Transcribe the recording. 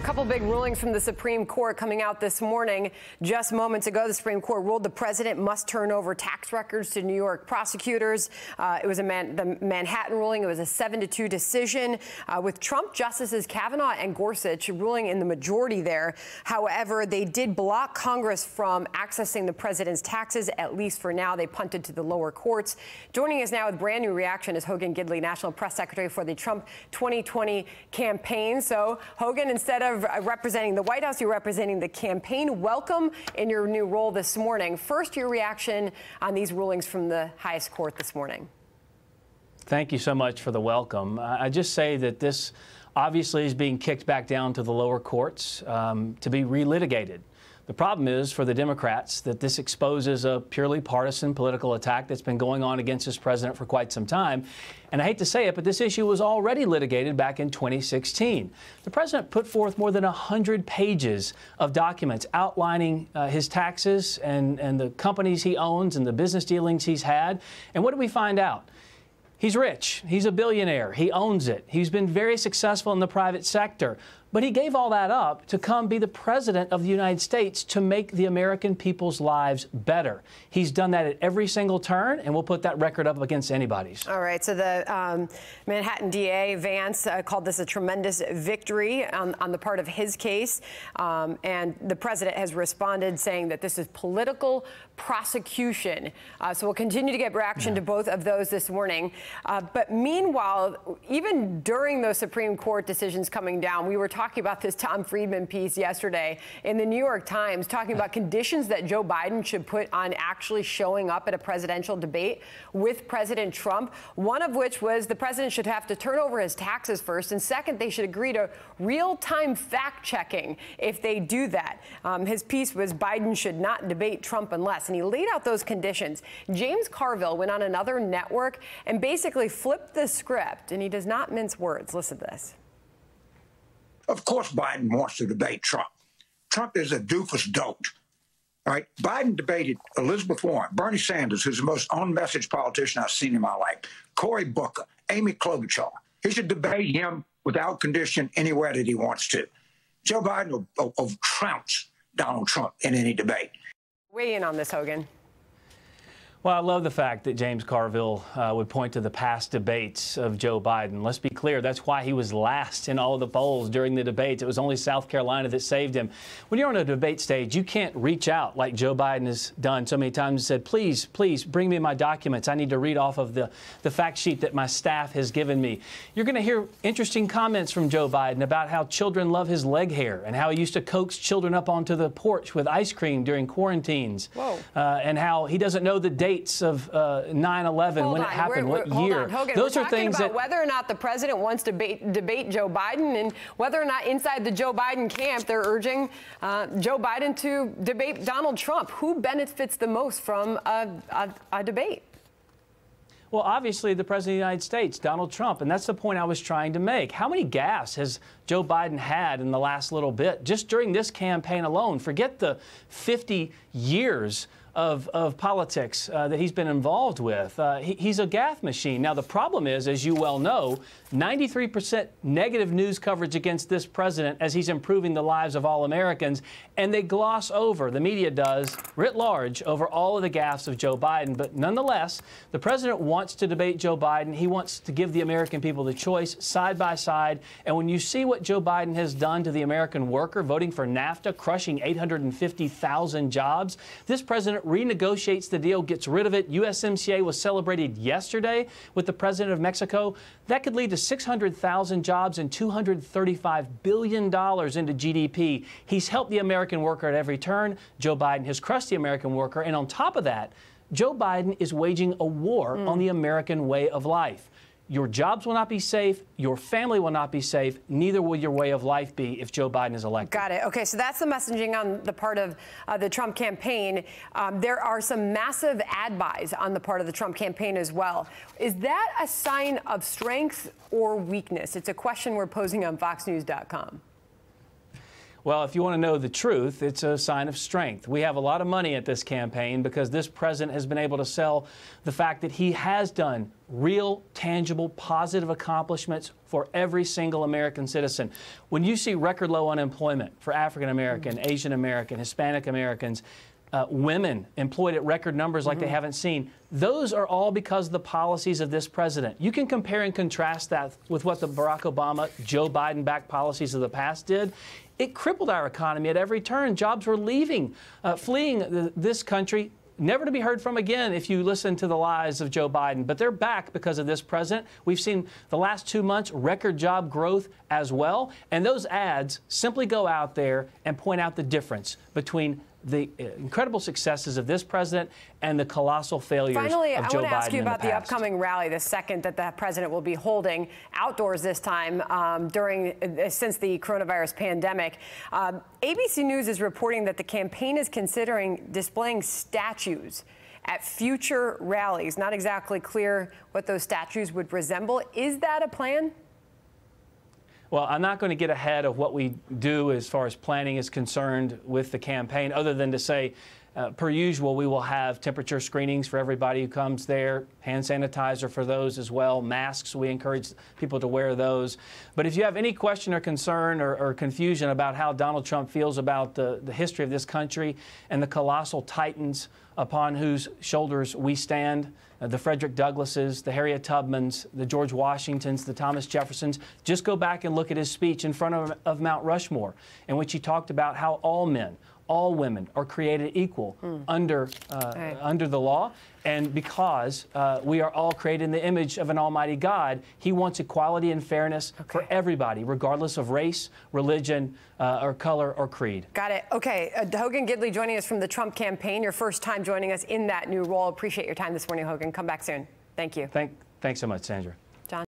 couple big rulings from the Supreme Court coming out this morning. Just moments ago, the Supreme Court ruled the president must turn over tax records to New York prosecutors. It was the Manhattan ruling. It was a 7-2 decision with Trump Justices Kavanaugh and Gorsuch ruling in the majority there. However, they did block Congress from accessing the president's taxes, at least for now. They punted to the lower courts. Joining us now with brand new reaction is Hogan Gidley, National Press Secretary for the Trump 2020 campaign. So, Hogan, instead of representing the White House, you're representing the campaign. Welcome in your new role this morning. First, your reaction on these rulings from the highest court this morning. Thank you so much for the welcome. I just say that this obviously is being kicked back down to the lower courts to be relitigated. The problem is for the Democrats that this exposes a purely partisan political attack that's been going on against this president for quite some time. And I hate to say it, but this issue was already litigated back in 2016. The president put forth more than 100 pages of documents outlining his taxes and the companies he owns and the business dealings he's had. And what did we find out? He's rich. He's a billionaire. He owns it. He's been very successful in the private sector. But he gave all that up to come be the president of the United States to make the American people's lives better. He's done that at every single turn, and we'll put that record up against anybody's. All right. So the Manhattan DA, Vance, called this a tremendous victory on the part of his case. And the president has responded saying that this is political prosecution. So we'll continue to get reaction to both of those this morning. But meanwhile, even during those Supreme Court decisions coming down, we were talking about this Tom Friedman piece yesterday in the New York Times, talking about conditions that Joe Biden should put on actually showing up at a presidential debate with President Trump, one of which was the president should have to turn over his taxes first, and second, they should agree to real-time fact-checking if they do that. His piece was Biden should not debate Trump unless, and he laid out those conditions. James Carville went on another network and basically flipped the script, and he does not mince words. Listen to this. Of course Biden wants to debate Trump. Trump is a doofus dolt. All right? Biden debated Elizabeth Warren, Bernie Sanders, who's the most on-message politician I've seen in my life, Cory Booker, Amy Klobuchar. He should debate him without condition anywhere that he wants to. Joe Biden will trounce Donald Trump in any debate. Weigh in on this, Hogan. Well, I love the fact that James Carville would point to the past debates of Joe Biden. Let's be clear, that's why he was last in all of the polls during the debates. It was only South Carolina that saved him. When you're on a debate stage, you can't reach out like Joe Biden has done so many times and said, please, please bring me my documents. I need to read off of the fact sheet that my staff has given me. You're going to hear interesting comments from Joe Biden about how children love his leg hair and how he used to coax children up onto the porch with ice cream during quarantines. Whoa. And how he doesn't know the dates of 9/11, when it happened, what year. Hogan, those are things about that whether or not the president wants to debate Joe Biden, and whether or not inside the Joe Biden camp they're urging Joe Biden to debate Donald Trump. Who benefits the most from a debate? Well, obviously, the President of the United States, Donald Trump, and that's the point I was trying to make. How many gaffes has Joe Biden had in the last little bit, just during this campaign alone? Forget the 50 years of politics that he's been involved with. He's a gaffe machine. Now, the problem is, as you well know, 93% negative news coverage against this president as he's improving the lives of all Americans, and they gloss over, the media does, writ large, over all of the gaffes of Joe Biden. But nonetheless, the president wants to debate Joe Biden. He wants to give the American people the choice side by side. And when you see what Joe Biden has done to the American worker, voting for NAFTA, crushing 850,000 jobs, this president renegotiates the deal, gets rid of it. USMCA was celebrated yesterday with the president of Mexico. That could lead to 600,000 jobs and $235 billion into GDP. He's helped the American worker at every turn. Joe Biden has crushed the American worker. And on top of that, Joe Biden is waging a war on the American way of life. Your jobs will not be safe. Your family will not be safe. Neither will your way of life be if Joe Biden is elected. Got it. Okay, so that's the messaging on the part of the Trump campaign. There are some massive ad buys on the part of the Trump campaign as well. Is that a sign of strength or weakness? It's a question we're posing on FoxNews.com. Well, if you want to know the truth, it's a sign of strength. We have a lot of money at this campaign because this president has been able to sell the fact that he has done real, tangible, positive accomplishments for every single American citizen. When you see record low unemployment for African American, Asian American, Hispanic Americans, women employed at record numbers like they haven't seen, those are all because of the policies of this president. You can compare and contrast that with what the Barack Obama, Joe Biden-backed policies of the past did. It crippled our economy at every turn. Jobs were leaving, fleeing this country, never to be heard from again if you listen to the lies of Joe Biden. But they're back because of this president. We've seen the last 2 months record job growth as well. And those ads simply go out there and point out the difference between the incredible successes of this president and the colossal failures of Joe Biden. Finally, I want to ask you about the upcoming rally, the second that the president will be holding outdoors this time since the coronavirus pandemic. ABC News is reporting that the campaign is considering displaying statues at future rallies. Not exactly clear what those statues would resemble. Is that a plan? Well, I'm not going to get ahead of what we do as far as planning is concerned with the campaign, other than to say, per usual, we will have temperature screenings for everybody who comes there, hand sanitizer for those as well, masks, we encourage people to wear those. But if you have any question or concern or confusion about how Donald Trump feels about the history of this country and the colossal titans upon whose shoulders we stand, the Frederick Douglasses, the Harriet Tubmans, the George Washingtons, the Thomas Jeffersons, just go back and look at his speech in front of Mount Rushmore, in which he talked about how all men, all women are created equal under the law. And because we are all created in the image of an almighty God, he wants equality and fairness for everybody, regardless of race, religion, or color or creed. Got it. Okay. Hogan Gidley joining us from the Trump campaign. Your first time joining us in that new role. Appreciate your time this morning, Hogan. Come back soon. Thank you. Thanks so much, Sandra.